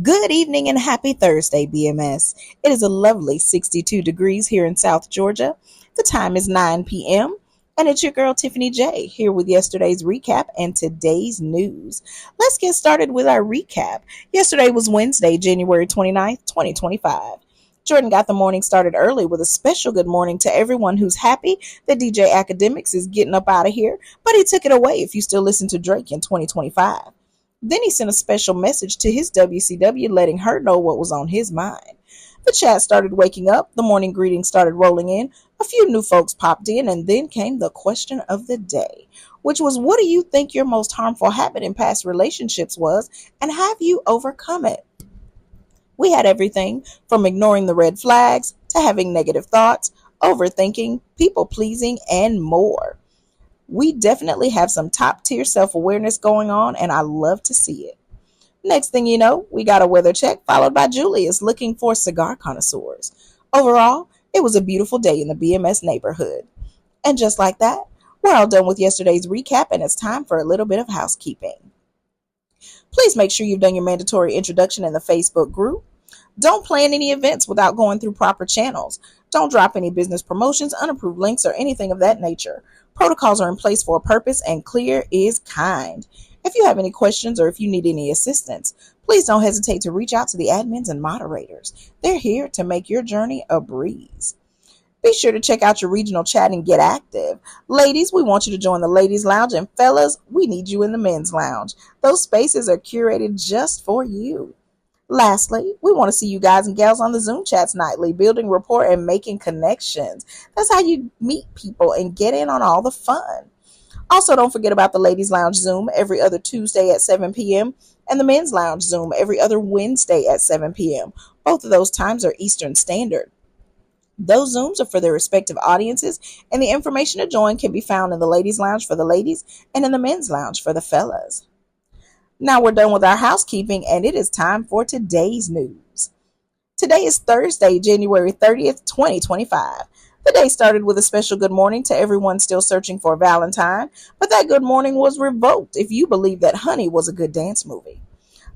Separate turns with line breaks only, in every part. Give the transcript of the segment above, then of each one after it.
Good evening and happy Thursday, BMS. It is a lovely 62 degrees here in South Georgia. The time is 9 p.m. and it's your girl Tiffany J here with yesterday's recap and today's news. Let's get started with our recap. Yesterday was Wednesday, January 29th, 2025. Jordan got the morning started early with a special good morning to everyone who's happy that DJ Academics is getting up out of here, but he took it away if you still listen to Drake in 2025. Then he sent a special message to his WCW letting her know what was on his mind. The chat started waking up, the morning greetings started rolling in, a few new folks popped in, and then came the question of the day, which was, what do you think your most harmful habit in past relationships was, and have you overcome it? We had everything from ignoring the red flags to having negative thoughts, overthinking, people pleasing, and more. We definitely have some top tier self-awareness going on, and I love to see it. Next thing you know, we got a weather check followed by Julius looking for cigar connoisseurs. Overall, it was a beautiful day in the BMS neighborhood. And just like that, we're all done with yesterday's recap, and it's time for a little bit of housekeeping. Please make sure you've done your mandatory introduction in the Facebook group. Don't plan any events without going through proper channels. Don't drop any business promotions, unapproved links, or anything of that nature. Protocols are in place for a purpose, and clear is kind. If you have any questions or if you need any assistance, please don't hesitate to reach out to the admins and moderators. They're here to make your journey a breeze. Be sure to check out your regional chat and get active. Ladies, we want you to join the ladies' lounge, and fellas, we need you in the men's lounge. Those spaces are curated just for you. Lastly, we want to see you guys and gals on the Zoom chats nightly, building rapport and making connections. That's how you meet people and get in on all the fun. Also, don't forget about the Ladies Lounge Zoom every other Tuesday at 7 p.m. and the Men's Lounge Zoom every other Wednesday at 7 p.m. Both of those times are Eastern Standard. Those Zooms are for their respective audiences, and the information to join can be found in the Ladies Lounge for the ladies and in the Men's Lounge for the fellas. Now we're done with our housekeeping, and it is time for today's news. Today is Thursday, January 30th, 2025. The day started with a special good morning to everyone still searching for a Valentine, but that good morning was revoked if you believe that Honey was a good dance movie.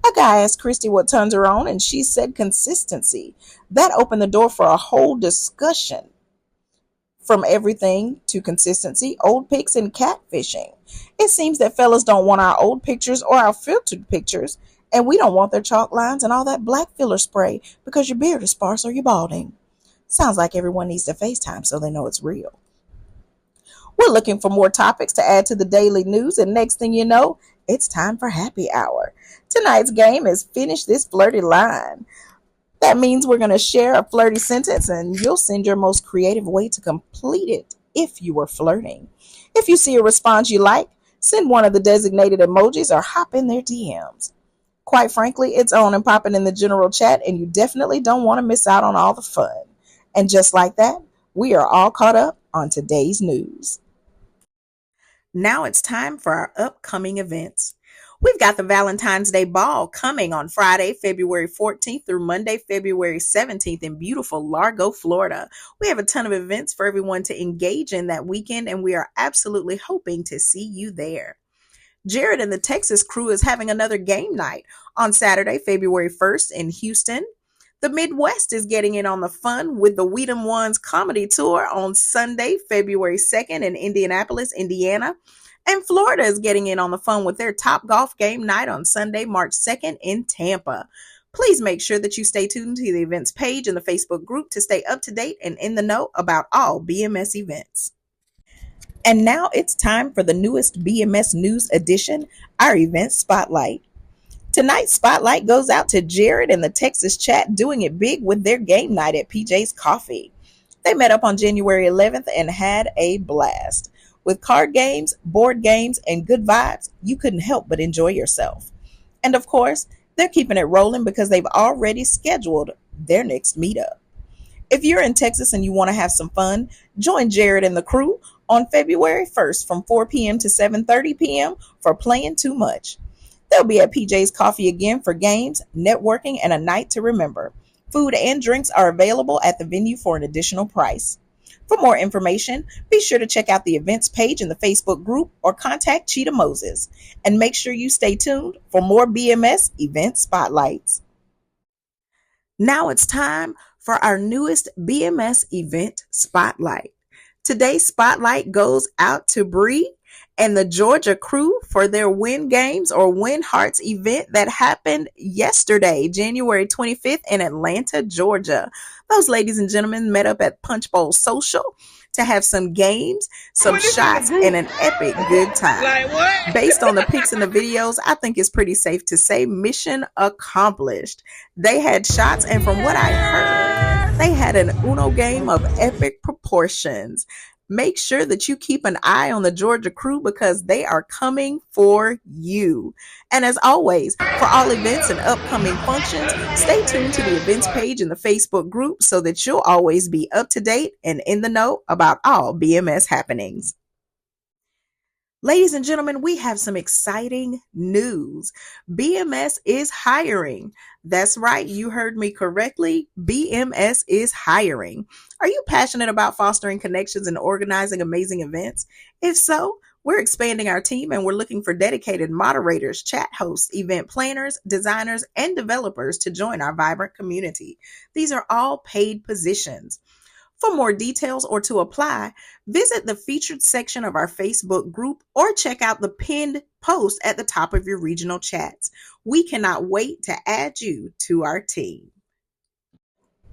A guy asked Christy what turns her on, and she said consistency. That opened the door for a whole discussion. From everything to consistency, old pics, and catfishing. It seems that fellas don't want our old pictures or our filtered pictures, and we don't want their chalk lines and all that black filler spray because your beard is sparse or you're balding. Sounds like everyone needs to FaceTime so they know it's real. We're looking for more topics to add to the daily news, and next thing you know, it's time for happy hour. Tonight's game is Finish This Flirty Line. That means we're going to share a flirty sentence, and you'll send your most creative way to complete it if you were flirting. If you see a response you like, send one of the designated emojis or hop in their DMs. Quite frankly, it's on and popping in the general chat, and you definitely don't want to miss out on all the fun. And just like that, we are all caught up on today's news. Now it's time for our upcoming events. We've got the Valentine's Day Ball coming on Friday, February 14th through Monday, February 17th in beautiful Largo, Florida. We have a ton of events for everyone to engage in that weekend, and we are absolutely hoping to see you there. Jared and the Texas crew is having another game night on Saturday, February 1st in Houston. The Midwest is getting in on the fun with the Weedham Ones comedy tour on Sunday, February 2nd in Indianapolis, Indiana. And Florida is getting in on the fun with their Top Golf game night on Sunday, March 2nd in Tampa. Please make sure that you stay tuned to the events page in the Facebook group to stay up to date and in the know about all BMS events. And now it's time for the newest BMS News edition, our event spotlight. Tonight's spotlight goes out to Jared and the Texas chat doing it big with their game night at PJ's Coffee. They met up on January 11th and had a blast. With card games, board games, and good vibes, you couldn't help but enjoy yourself. And of course, they're keeping it rolling because they've already scheduled their next meetup. If you're in Texas and you want to have some fun, join Jared and the crew on February 1st from 4 p.m. to 7:30 p.m. for Playing Too Much. They'll be at PJ's Coffee again for games, networking, and a night to remember. Food and drinks are available at the venue for an additional price. For more information, be sure to check out the events page in the Facebook group or contact Cheetah Moses. And make sure you stay tuned for more BMS event spotlights. Now it's time for our newest BMS event spotlight. Today's spotlight goes out to Bree and the Georgia crew for their Win Games or Win Hearts event that happened yesterday, January 25th in Atlanta, Georgia. Those ladies and gentlemen met up at Punch Bowl Social to have some games, some shots, and an epic good time.
Like what?
Based on the pics and the videos, I think it's pretty safe to say mission accomplished. They had shots, and from what I heard, they had an Uno game of epic proportions. Make sure that you keep an eye on the Georgia crew because they are coming for you. And as always, for all events and upcoming functions, stay tuned to the events page in the Facebook group so that you'll always be up to date and in the know about all BMS happenings. Ladies and gentlemen, we have some exciting news. BMS is hiring. That's right, you heard me correctly. BMS is hiring. Are you passionate about fostering connections and organizing amazing events? If so, we're expanding our team and we're looking for dedicated moderators, chat hosts, event planners, designers, and developers to join our vibrant community. These are all paid positions. For more details or to apply, visit the featured section of our Facebook group or check out the pinned post at the top of your regional chats. We cannot wait to add you to our team.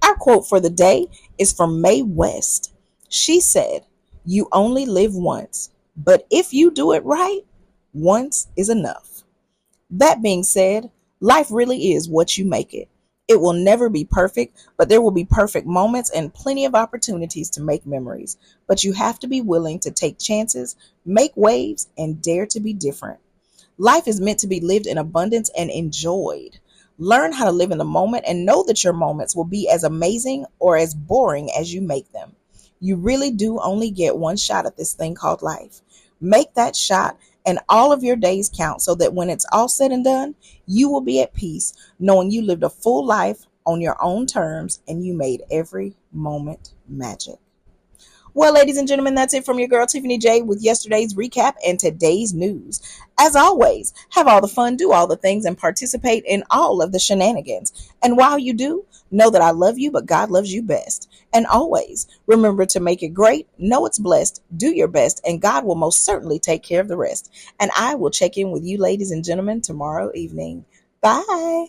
Our quote for the day is from Mae West. She said, "You only live once, but if you do it right, once is enough." That being said, life really is what you make it. It will never be perfect, but there will be perfect moments and plenty of opportunities to make memories. But you have to be willing to take chances, make waves, and dare to be different. Life is meant to be lived in abundance and enjoyed. Learn how to live in the moment and know that your moments will be as amazing or as boring as you make them. You really do only get one shot at this thing called life. Make that shot and all of your days count so that when it's all said and done, you will be at peace knowing you lived a full life on your own terms and you made every moment magic. Well, ladies and gentlemen, that's it from your girl Tiffany J with yesterday's recap and today's news. As always, have all the fun, do all the things, and participate in all of the shenanigans. And while you do, know that I love you, but God loves you best. And always remember to make it great, know it's blessed, do your best, and God will most certainly take care of the rest. And I will check in with you, ladies and gentlemen, tomorrow evening. Bye.